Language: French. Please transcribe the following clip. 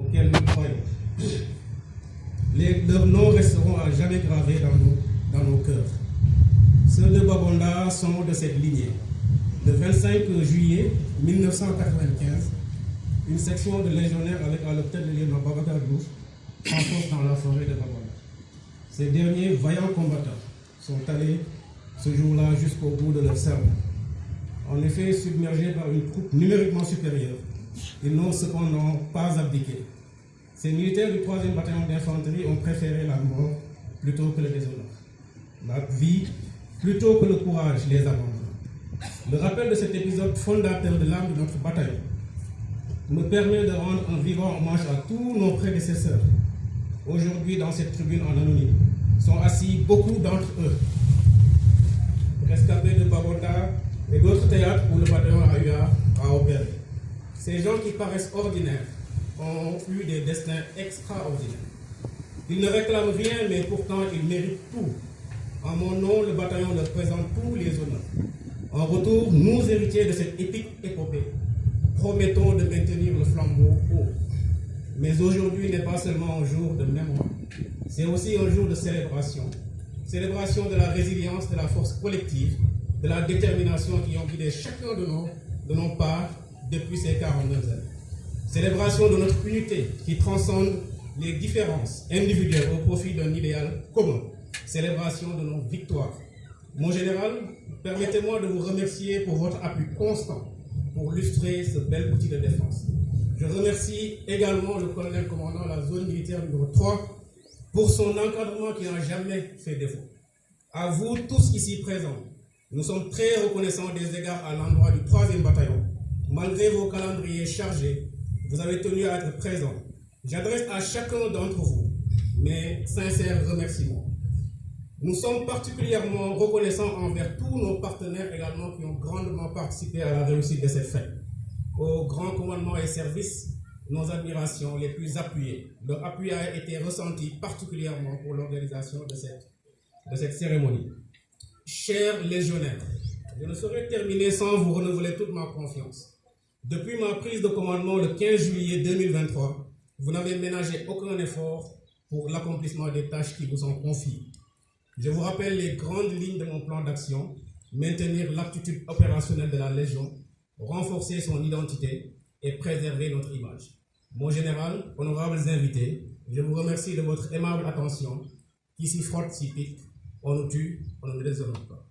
auxquels nous croyons. Leurs noms resteront à jamais gravés dans nos cœurs. Ceux de Babonda sont de cette lignée. Le 25 juillet 1995, une section de légionnaires avec à leur tête le lieutenant Babacar Diouf s'enfonce dans la forêt de Babonda. Ces derniers vaillants combattants sont allés ce jour-là jusqu'au bout de leur cerveau. En effet, submergés par une troupe numériquement supérieure, ils n'ont cependant pas abdiqué. Ces militaires du 3e bataillon d'infanterie ont préféré la mort plutôt que le déshonneur. La vie plutôt que le courage les abandonne. Le rappel de cet épisode fondateur de l'âme de notre bataillon me permet de rendre un vivant hommage à tous nos prédécesseurs. Aujourd'hui, dans cette tribune en anonyme, sont assis beaucoup d'entre eux, rescapés de Babonda et d'autres théâtres où le bataillon a eu à opérer. Ces gens qui paraissent ordinaires ont eu des destins extraordinaires. Ils ne réclament rien, mais pourtant ils méritent tout. En mon nom, le bataillon leur présente tous les honneurs. En retour, nous, héritiers de cette épique épopée, promettons de maintenir le flambeau haut. Mais aujourd'hui n'est pas seulement un jour de mémoire, c'est aussi un jour de célébration. Célébration de la résilience, de la force collective, de la détermination qui ont guidé chacun de nos pas depuis ces 49 années. Célébration de notre unité qui transcende les différences individuelles au profit d'un idéal commun. Célébration de nos victoires. Mon général, permettez-moi de vous remercier pour votre appui constant pour lustrer ce bel outil de défense. Je remercie également le colonel commandant de la zone militaire numéro 3 pour son encadrement qui n'a jamais fait défaut. À vous tous ici présents, nous sommes très reconnaissants des égards à l'endroit du 3e bataillon. Malgré vos calendriers chargés, vous avez tenu à être présents. J'adresse à chacun d'entre vous mes sincères remerciements. Nous sommes particulièrement reconnaissants envers tous nos partenaires également qui ont grandement participé à la réussite de cette fête. Au grand commandement et service, nos admirations les plus appuyées. Leur appui a été ressenti particulièrement pour l'organisation de cette cérémonie. Chers légionnaires, je ne saurais terminer sans vous renouveler toute ma confiance. Depuis ma prise de commandement le 15 juillet 2023, vous n'avez ménagé aucun effort pour l'accomplissement des tâches qui vous sont confiées. Je vous rappelle les grandes lignes de mon plan d'action: maintenir l'aptitude opérationnelle de la Légion, renforcer son identité et préserver notre image. Mon général, honorables invités, je vous remercie de votre aimable attention qui s'y frotte si pique. On nous tue, on ne nous déshonore pas.